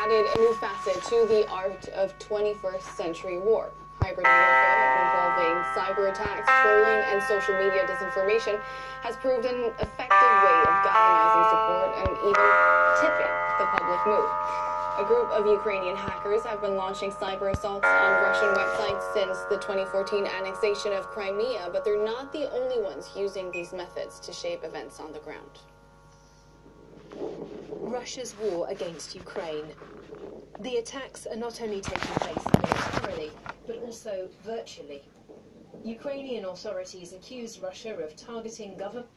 added a new facet to the art of 21st century war. Hybrid warfare involving cyber attacks, trolling, and social media disinformation has proved an effective way of galvanizing support and even tipping the public mood. A group of Ukrainian hackers have been launching cyber assaults on Russian websites since the 2014 annexation of Crimea, but they're not the only ones using these methods to shape events on the ground. Russia's war against Ukraine. The attacks are not only taking place militarily, but also virtually. Ukrainian authorities accuse Russia of targeting government.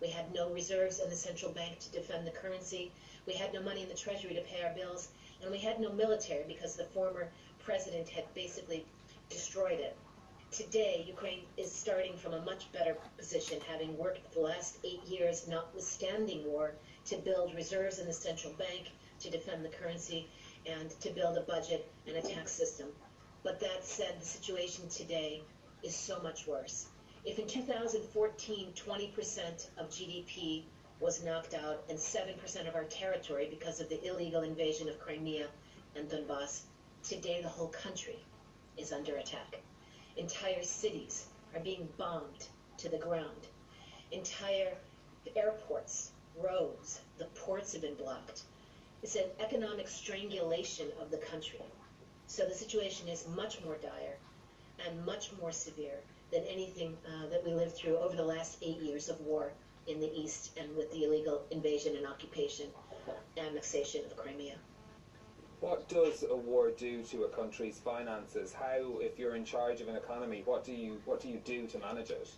We had no reserves in the central bank to defend the currency. We had no money in the treasury to pay our bills. And we had no military because the former president had basically destroyed it. Today, Ukraine is starting from a much better position, having worked the last 8 years, notwithstanding war, to build reserves in the central bank, to defend the currency, and to build a budget and a tax system. But that said, the situation today is so much worse. If in 2014, 20% of GDP was knocked out and 7% of our territory because of the illegal invasion of Crimea and Donbass, today the whole country is under attack. Entire cities are being bombed to the ground. Entire airports, roads, the ports have been blocked. It's an economic strangulation of the country. So the situation is much more dire and much more severe than anything that we lived through over the last 8 years of war in the East and with the illegal invasion and occupation, annexation of Crimea. What does a war do to a country's finances? How, if you're in charge of an economy, what do you do to manage it?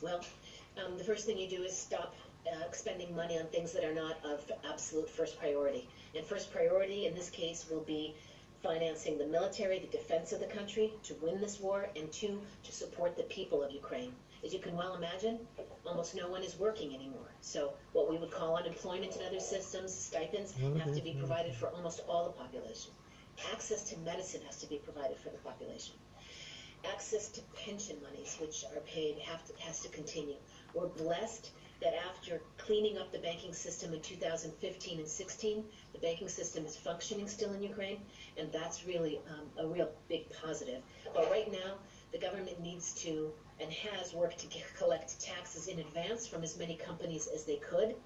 Well, the first thing you do is stop spending money on things that are not of absolute first priority. And first priority in this case will be financing the military, the defense of the country to win this war, and two, to support the people of Ukraine. As you can well imagine, almost no one is working anymore. So what we would call unemployment and other systems, stipends, have to be provided for almost all the population. Access to medicine has to be provided for the population. Access to pension monies, which are paid, has to continue. We're blessed that after cleaning up the banking system in 2015 and 16, the banking system is functioning still in Ukraine, and that's really a real big positive. But right now, the government needs to and has worked to collect taxes in advance from as many companies as they could,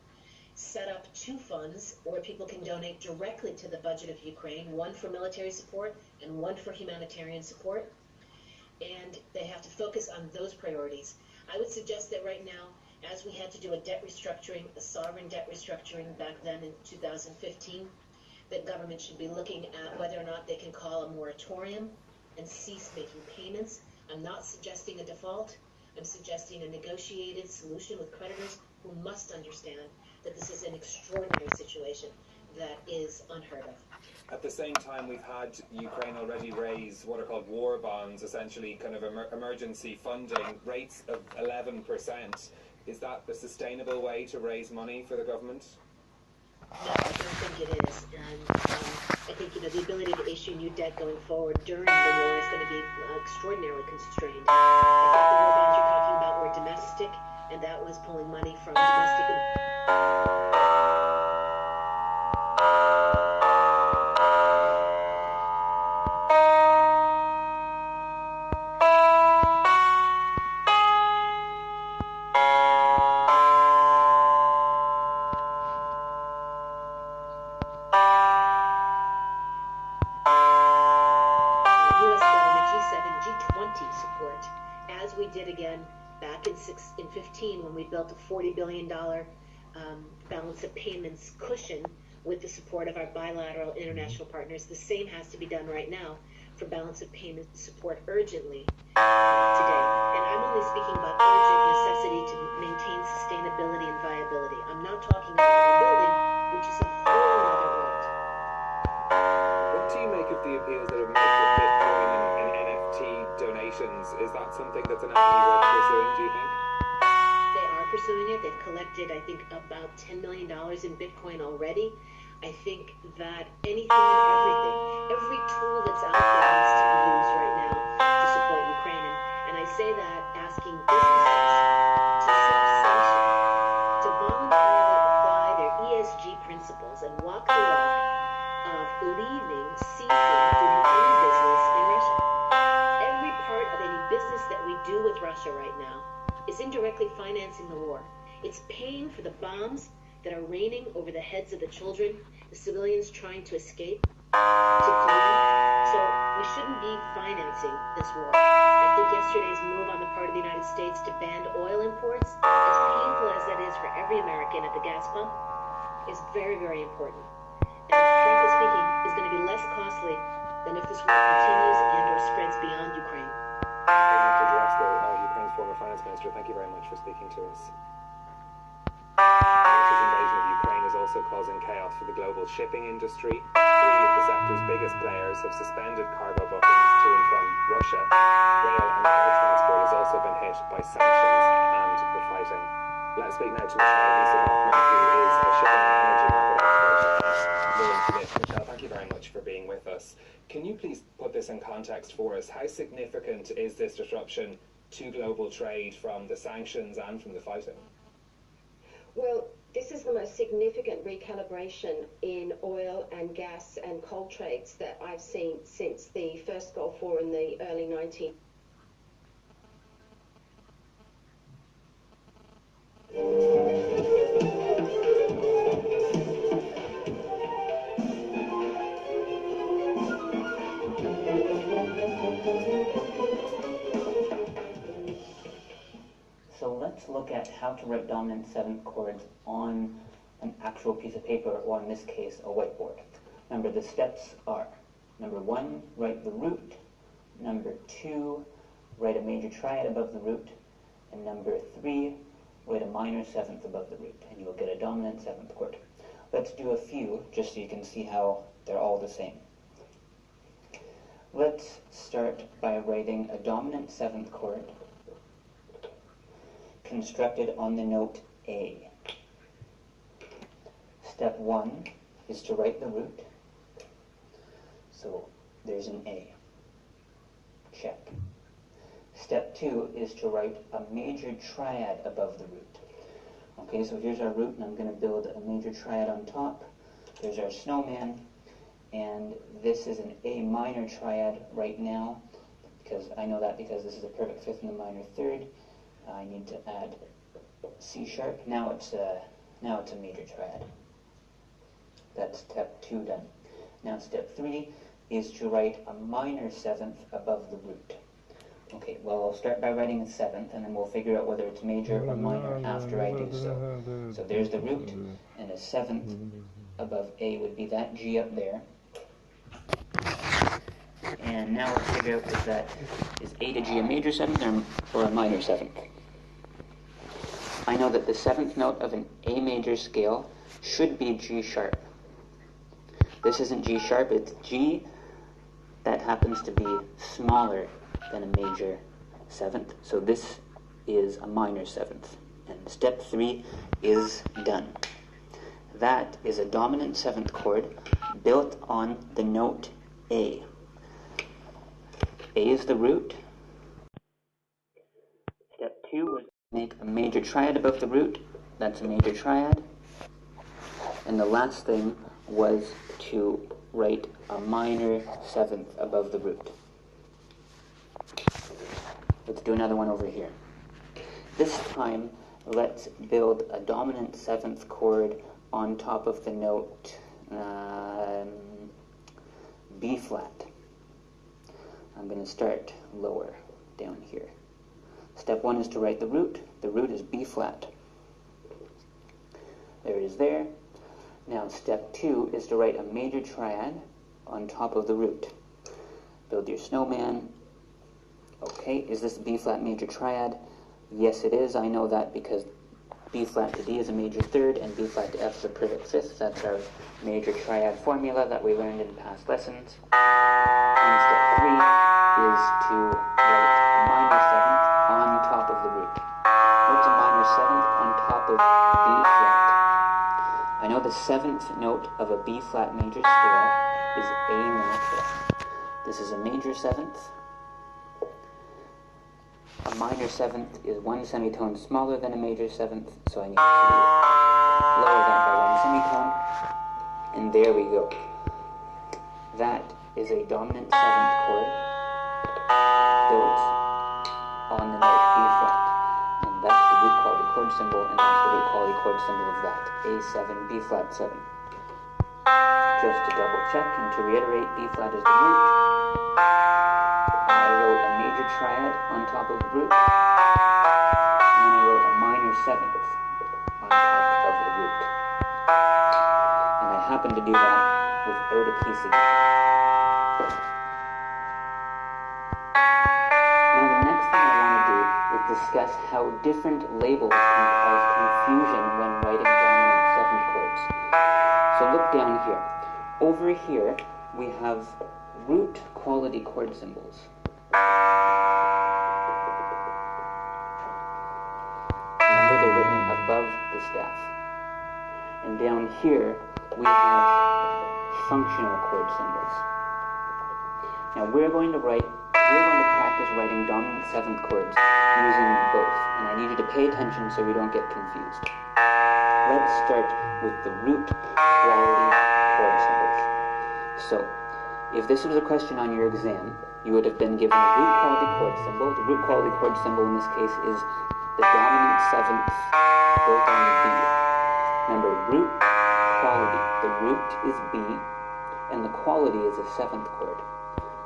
set up 2 funds where people can donate directly to the budget of Ukraine, one for military support and one for humanitarian support, and they have to focus on those priorities. I would suggest that right now, as we had to do a debt restructuring, a sovereign debt restructuring back then in 2015, that government should be looking at whether or not they can call a moratorium and cease making payments. I'm not suggesting a default. I'm suggesting a negotiated solution with creditors who must understand that this is an extraordinary situation that is unheard of. At the same time, we've had Ukraine already raise what are called war bonds, essentially kind of emergency funding, rates of 11%. Is that a sustainable way to raise money for the government? No, I don't think it is. And I think, the ability to issue new debt going forward during the war is going to be extraordinarily constrained. I think the war bonds you're talking about were domestic, and that was pulling money from domestic. In 15, when we built a $40 billion balance of payments cushion with the support of our bilateral international partners. The same has to be done right now for balance of payments support urgently today. And I'm only speaking about urgent necessity to maintain sustainability and viability. I'm not talking about rebuilding, which is a whole other world. What do you make definitely worth pursuing, do you think? They are pursuing it. They've collected, I think, about $10 million in Bitcoin already. I think that anything and everything, every tool that's out there needs to be used right now to support Ukraine. And I say that asking businesses to self-sanction, to voluntarily apply their ESG principles and walk the walk of leaving, ceasing doing any business in Russia. Every part of any business that we do with Russia right now is indirectly financing the war. It's paying for the bombs that are raining over the heads of the children, the civilians trying to escape to flee. So we shouldn't be financing this war. I think yesterday's move on the part of the United States to ban oil imports, as painful as that is for every American at the gas pump, is very, very important. And frankly speaking, is going to be less costly than if this war continues and or spreads beyond Ukraine. Ukraine's former finance minister, thank you very much for speaking to us. Russia's invasion of Ukraine is also causing chaos for the global shipping industry. 3 of the sector's biggest players have suspended cargo bookings to and from Russia. Rail and air transport has also been hit by sanctions and the fighting. Let's speak now to Michelle Bezrabatny, who is a shipping and energy market expert at Willing to Lift. Michelle, thank you very much for being with us. Can you please put this in context for us? How significant is this disruption to global trade from the sanctions and from the fighting? Well, this is the most significant recalibration in oil and gas and coal trades that I've seen since the first Gulf War in the early 19th. So let's look at how to write dominant seventh chords on an actual piece of paper, or in this case, a whiteboard. Remember, the steps are: number 1, write the root; number 2, write a major triad above the root; and number 3, write a minor seventh above the root, and you'll get a dominant seventh chord. Let's do a few, just so you can see how they're all the same. Let's start by writing a dominant seventh chord constructed on the note A. Step 1 is to write the root. So there's an A. Check. Step 2 is to write a major triad above the root. Okay, so here's our root, and I'm going to build a major triad on top. There's our snowman, and this is an A minor triad right now, because I know that because this is a perfect fifth and a minor third. I need to add C sharp. Now it's a major triad. That's step 2 done. Now step 3 is to write a minor seventh above the root. Okay, well, I'll start by writing a seventh, and then we'll figure out whether it's major or minor after I do so. So there's the root, and a seventh above A would be that G up there. And now let's figure out is A to G a major seventh or a minor seventh? I know that the seventh note of an A major scale should be G sharp. This isn't G sharp, it's G that happens to be smaller than a major seventh. So this is a minor seventh. And step 3 is done. That is a dominant seventh chord built on the note A. A is the root. Step 2 was make a major triad above the root. That's a major triad. And the last thing was to write a minor seventh above the root. Let's do another one over here. This time, let's build a dominant seventh chord on top of the note B flat. I'm going to start lower, down here. Step 1 is to write the root. The root is B flat. There it is there. Now step 2 is to write a major triad on top of the root. Build your snowman. Okay, is this B flat major triad? Yes, it is. I know that because B flat to D is a major third and B flat to F is a perfect fifth. That's our major triad formula that we learned in past lessons. And step 3 is to write a minor seventh on Now the 7th note of a B flat major scale is A natural. This is a major 7th. A minor 7th is 1 semitone smaller than a major 7th, so I need to lower that by 1 semitone. And there we go. That is a dominant 7th chord built on the note B flat. And that's the root quality chord symbol, and that's the root quality chord symbol of that, A7, B flat 7. Just to double check and to reiterate, B flat is the root. I wrote a major triad on top of the root, and then I wrote a minor 7th on top of the root. And I happen to do that without a key signature. Now the next thing I want to do is discuss how different labels can cause confusion when writing dominant 7th chords. So look down here. Over here we have root quality chord symbols. Remember, they're written above the staff. And down here we have functional chord symbols. Now we're going to practice writing dominant 7th chords using both. And I need you to pay attention so we don't get confused. Let's start with the root quality chord symbols. So, if this was a question on your exam, you would have been given a root quality chord symbol. The root quality chord symbol in this case is the dominant 7th built on B. Remember, root quality. The root is B, and the quality is a 7th chord.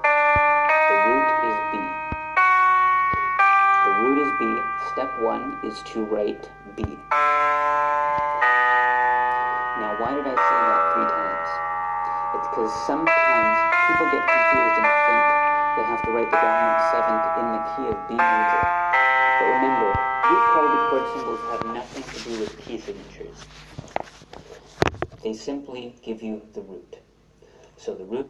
The root is B. The root is B. Step 1 is to write B. Now, why did I say that 3 times? It's because sometimes people get confused and think they have to write the dominant 7th in the key of B major. But remember, root quality chord symbols have nothing to do with key signatures. They simply give you the root. So the root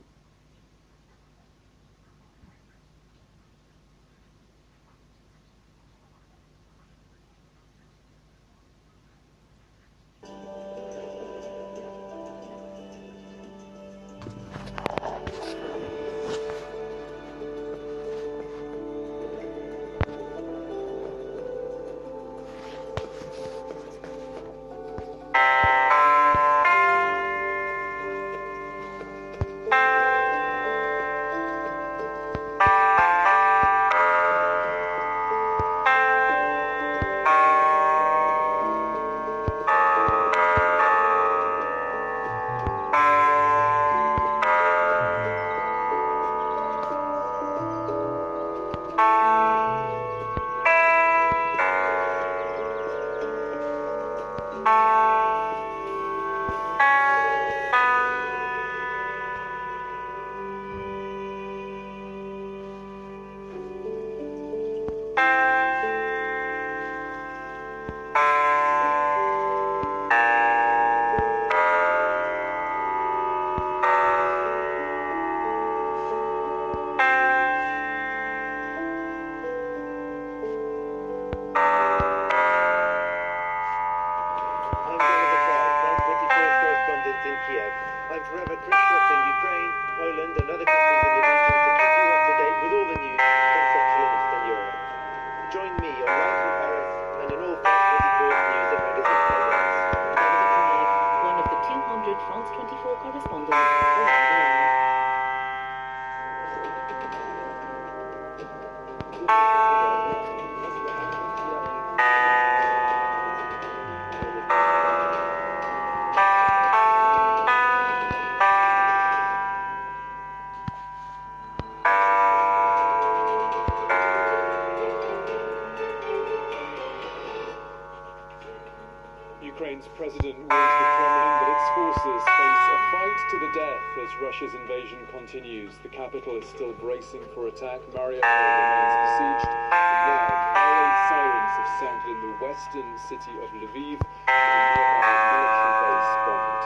Ukraine's president warns the Kremlin that its forces face a fight to the death as Russia's invasion continues. The capital is still bracing for attack. Mariupol remains besieged. And now, air raid sirens have sounded in the western city of Lviv as a nearby military base bombed.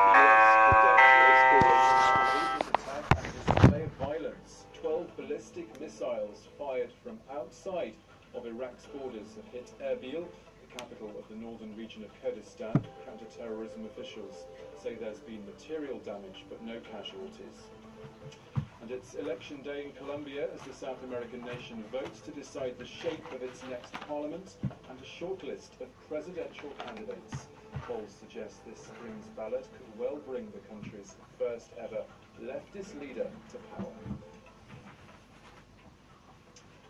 The US condemns Israel's attack and display of violence. 12 ballistic missiles fired from outside of Iraq's borders have hit Erbil, capital of the northern region of Kurdistan. counter-terrorism officials say there's been material damage but no casualties. And it's election day in Colombia as the South American nation votes to decide the shape of its next parliament and a shortlist of presidential candidates. Polls suggest this spring's ballot could well bring the country's first ever leftist leader to power.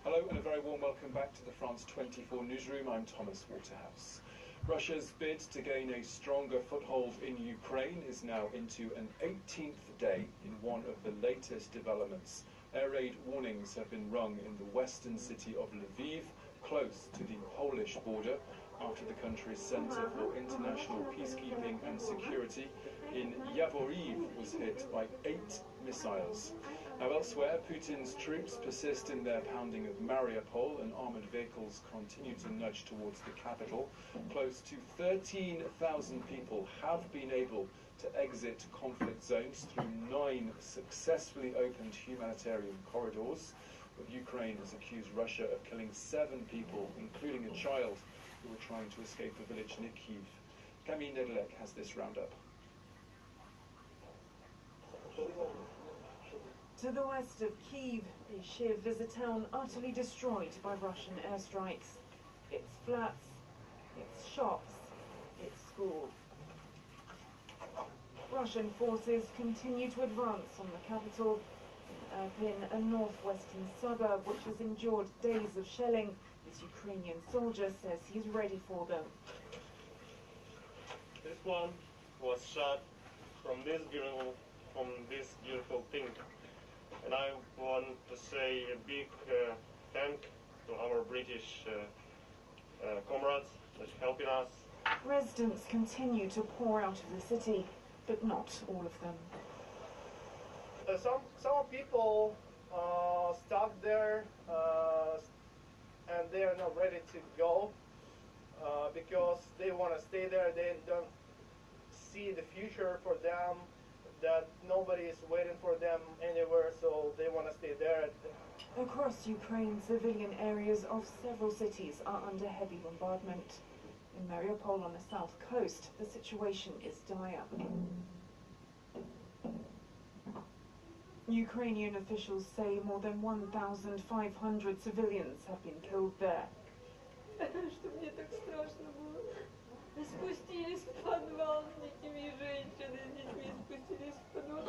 Hello and a very warm welcome back to the France 24 newsroom. I'm Thomas Waterhouse. Russia's bid to gain a stronger foothold in Ukraine is now into an 18th day in one of the latest developments. Air raid warnings have been rung in the western city of Lviv, close to the Polish border, after the country's Centre for International Peacekeeping and Security in Yavoriv was hit by 8 missiles. Now elsewhere, Putin's troops persist in their pounding of Mariupol and armoured vehicles continue to nudge towards the capital. Close to 13,000 people have been able to exit conflict zones through 9 successfully opened humanitarian corridors. But Ukraine has accused Russia of killing 7 people, including a child, who were trying to escape a village near Kyiv. Camille Nedlek has this roundup. To the west of Kyiv, Shiv is a town utterly destroyed by Russian airstrikes. Its flats, its shops, its schools. Russian forces continue to advance on the capital, in a northwestern suburb which has endured days of shelling. This Ukrainian soldier says he's ready for them. This one was shot from this beautiful thing. And I want to say a big thank to our British comrades that are helping us. Residents continue to pour out of the city, but not all of them. Some people stop there and they are not ready to go because they want to stay there. They don't see the future for them, that nobody is waiting for them anywhere, so they want to stay there. Across Ukraine, civilian areas of several cities are under heavy bombardment. In Mariupol on the south coast, the situation is dire. Ukrainian officials say more than 1,500 civilians have been killed there. Спустились в подвал с детьми, женщины с детьми спустились в подвал.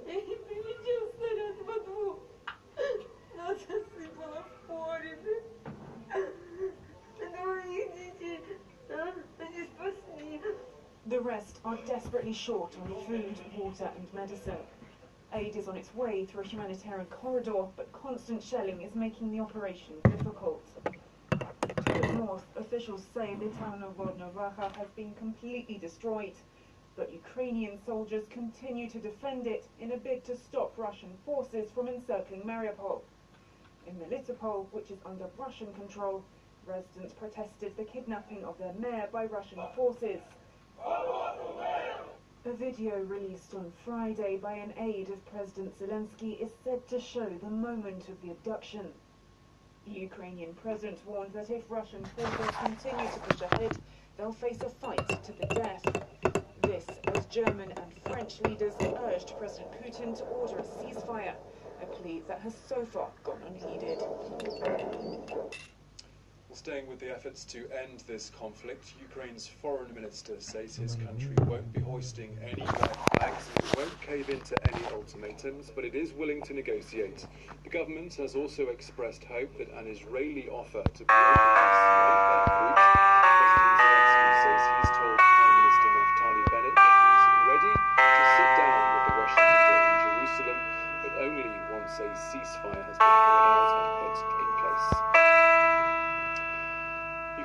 И не прилетел снаряд во двор. Нас засыпало в погребе. Двоих детей они спасли. The rest are desperately short on food, water and medicine. Aid is on its way through a humanitarian corridor, but constant shelling is making the operation difficult. To the north, officials say the town of Vodnovaha has been completely destroyed, but Ukrainian soldiers continue to defend it in a bid to stop Russian forces from encircling Mariupol. In Melitopol, which is under Russian control, residents protested the kidnapping of their mayor by Russian forces. A video released on Friday by an aide of President Zelensky is said to show the moment of the abduction. The Ukrainian president warned that if Russian forces continue to push ahead, they'll face a fight to the death. This as German and French leaders urged President Putin to order a ceasefire, a plea that has so far gone unheeded. Staying with the efforts to end this conflict, Ukraine's foreign minister says his country won't be hoisting any red flags and it won't cave into any ultimatums, but it is willing to negotiate. The government has also expressed hope that an Israeli offer to broker peace may bear fruit. President Zelensky says he's told Prime Minister Naftali Bennett that he's ready to sit down with the Russian leader in Jerusalem, but only once a ceasefire has been carried out and put in place.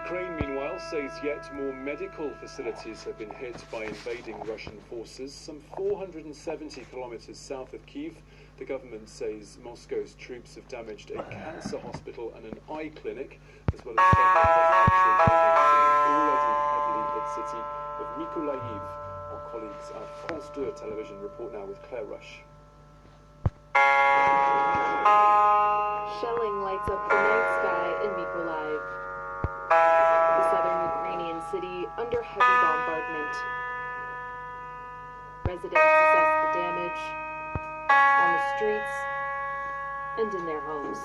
Ukraine, meanwhile, says yet more medical facilities have been hit by invading Russian forces. Some 470 kilometers south of Kyiv, the government says Moscow's troops have damaged a cancer hospital and an eye clinic, as well as several residential buildings in the already heavily hit city of Mykolaiv. Our colleagues at France 2 television report now with Claire Rush. Shelling lights up the night sky in Mykolaiv, the southern Ukrainian city under heavy bombardment. residents assess the damage on the streets and in their homes.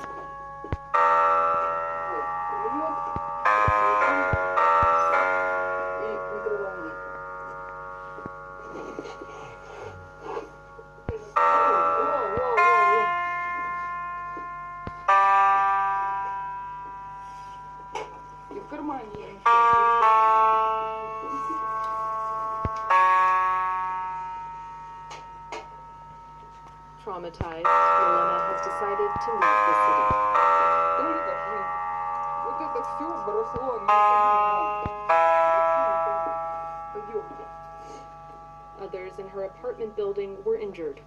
Traumatized, Yelena has decided to leave the city. Others in her apartment building were injured.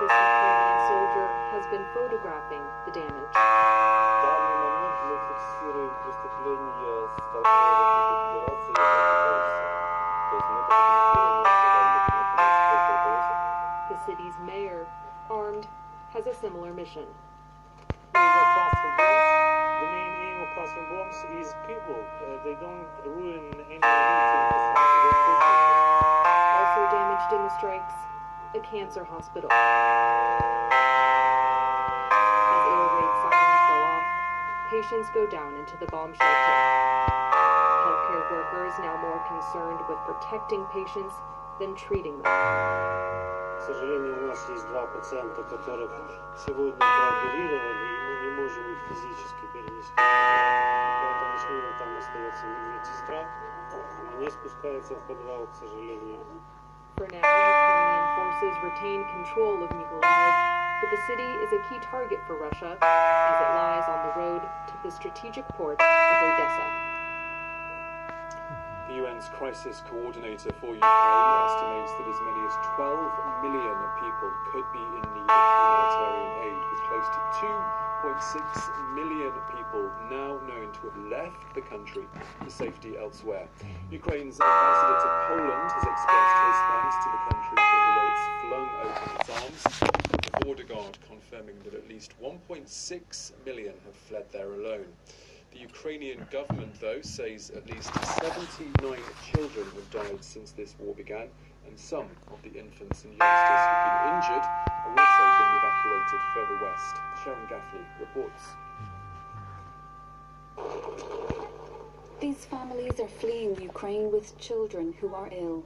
This Ukrainian soldier has been photographing the damage. The city's mayor, armed, has a similar mission. The main aim of classroom bombs is people. They don't ruin any Also damaged in the strikes, a cancer hospital. As air raid sirens go off, patients go down into the bomb shelter. Healthcare workers now more concerned with protecting patients than treating them. К сожалению, у нас есть 2 пациента, которых сегодня прооперировали, и мы не можем их физически перенести. Поэтому с ними там остается медсестра, и не спускается в подвал, к сожалению. For now, Ukrainian forces retain control of Mykolaiv, but the city is a key target for Russia as it lies on the road to the strategic port of Odessa. The UN's crisis coordinator for Ukraine estimates that as many as 12 million people could be in need of humanitarian aid, with close to 2.6 million people now known to have left the country for safety elsewhere. Ukraine's ambassador to Poland has expressed his thanks to the country for the way it's flung open its arms, with the border guard confirming that at least 1.6 million have fled there alone. The Ukrainian government, though, says at least 79 children have died since this war began, and some of the infants and youngsters who've been injured are also being evacuated further west. Sharon Gaffney reports. These families are fleeing Ukraine with children who are ill.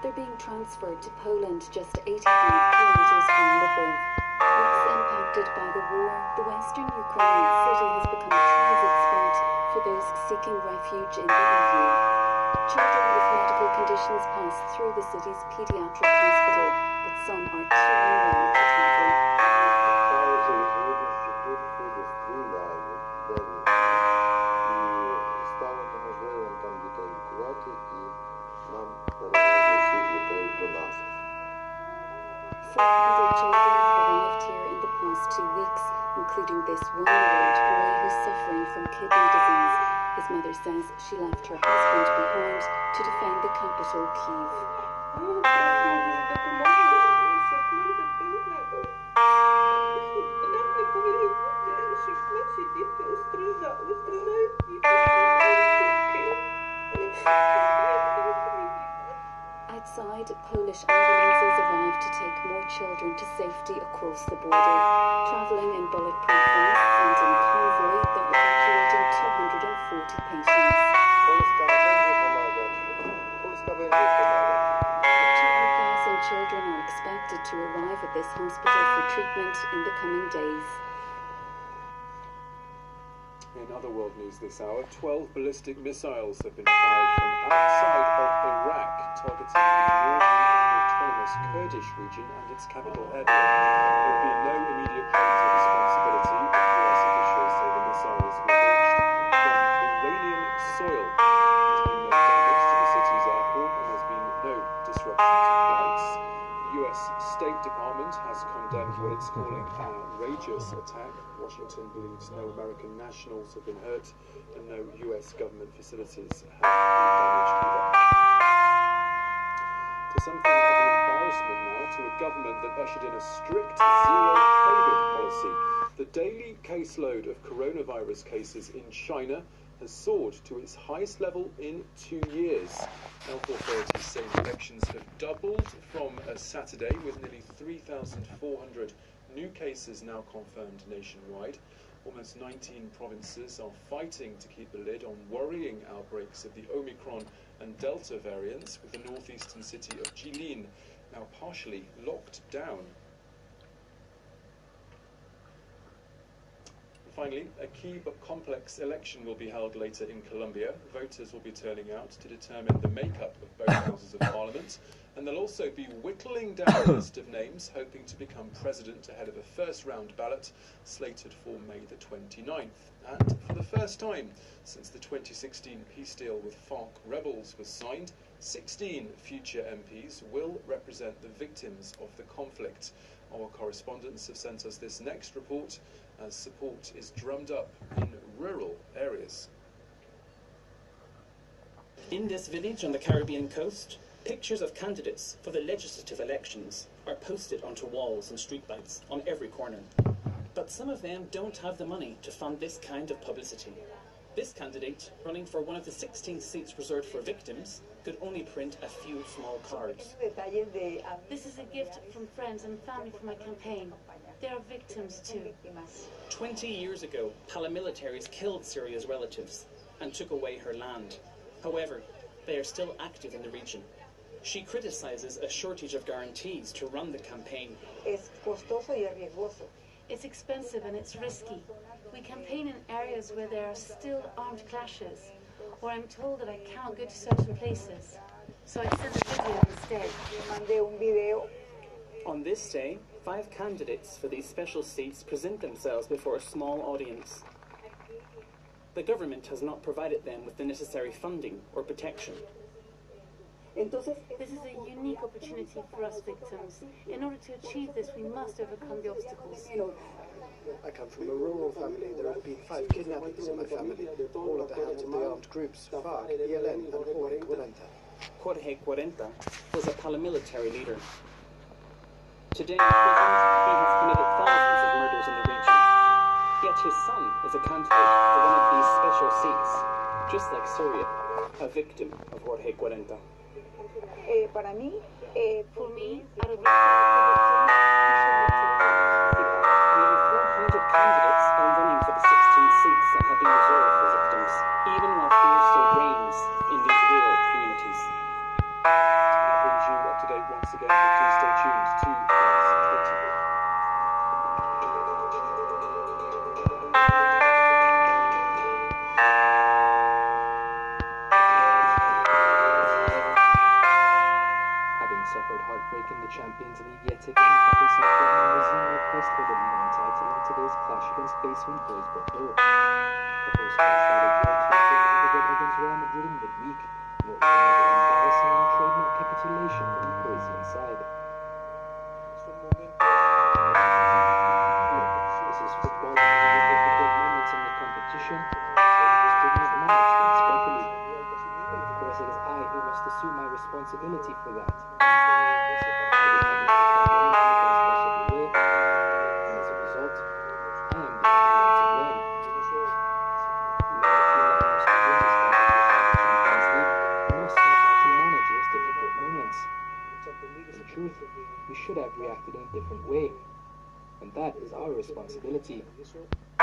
They're being transferred to Poland, just 85 kilometers from Lviv. Once impacted by the war, the western Ukrainian city has become a transit spot for those seeking refuge in the EU. Children with medical conditions pass through the city's pediatric hospital, but some are too unwell to travel. Children have arrived here in the past 2 weeks, including this 1-year-old boy who's suffering from kidney disease. His mother says she left her husband behind to defend the capital, Kyiv. Outside, Polish ambulances arrive to take more children to safety across the border. Travelling in bulletproof vests and in convoy, they're evacuating 240 patients. Up to 1,000 children are expected to arrive at this hospital for treatment in the coming days. In other world news this hour, 12 ballistic missiles have been fired from outside of Iraq, targeting the northern autonomous Kurdish region and its capital Erbil. There have been no immediate claims of responsibility, but US officials say the missiles were launched from Iranian soil. There's been no damage to the city's airport, and there's been no disruption to flights. The US State Department has condemned what it's calling an outrageous suspicious attack. Washington believes no American nationals have been hurt and no US government facilities have been damaged either. To something of an embarrassment now, to a government that ushered in a strict zero-COVID policy. The daily caseload of coronavirus cases in China has soared to its highest level in 2 years. Health authorities say infections have doubled from Saturday, with nearly 3,400 new cases now confirmed nationwide. Almost 19 provinces are fighting to keep the lid on worrying outbreaks of the Omicron and Delta variants, with the northeastern city of Jilin now partially locked down. Finally, a key but complex election will be held later in Colombia. Voters will be turning out to determine the makeup of both houses of parliament, and they'll also be whittling down a list of names hoping to become president ahead of a first-round ballot slated for May the 29th. And for the first time since the 2016 peace deal with FARC rebels was signed, 16 future MPs will represent the victims of the conflict. Our correspondents have sent us this next report as support is drummed up in rural areas. In this village on the Caribbean coast, pictures of candidates for the legislative elections are posted onto walls and street lights on every corner. But some of them don't have the money to fund this kind of publicity. This candidate, running for one of the 16 seats reserved for victims, could only print a few small cards. This is a gift from friends and family for my campaign. They are victims too. 20 years ago, paramilitaries killed Syria's relatives and took away her land. However, they are still active in the region. She criticizes a shortage of guarantees to run the campaign. It's expensive and it's risky. We campaign in areas where there are still armed clashes, or I'm told that I cannot go to certain places. So I sent a video instead. On this day, 5 candidates for these special seats present themselves before a small audience. The government has not provided them with the necessary funding or protection. This is a unique opportunity for us victims. In order to achieve this, we must overcome the obstacles. I come from a rural family. There have been 5 kidnappings in my family, all at the hands of the armed groups, FARC, ELN, and Jorge 40. Jorge 40 was a paramilitary leader. Today, in prison, he has committed thousands of murders in the region. Yet his son is a candidate for one of these special seats, just like Syria, a victim of Jorge 40. For me, out of respect for the victims, Nearly 400 candidates are running for the 16 seats that have been reserved for victims, even while fear still reigns in these rural communities. That brings you up to date once again, but please stay tuned to 24. Suffered heartbreak in the Champions League yet again, Paris Saint-Germain is in request for the league title in today's clash against basement boys Bordeaux. The host players started Europe to against Real Madrid in midweek, noting another embarrassing and trademark capitulation from the Parisian side. This is football, and we will get the good moments in the competition, so we just did not manage things properly. Of course, it is I who must assume my responsibility for that. We should have reacted in a different way, and that is our responsibility.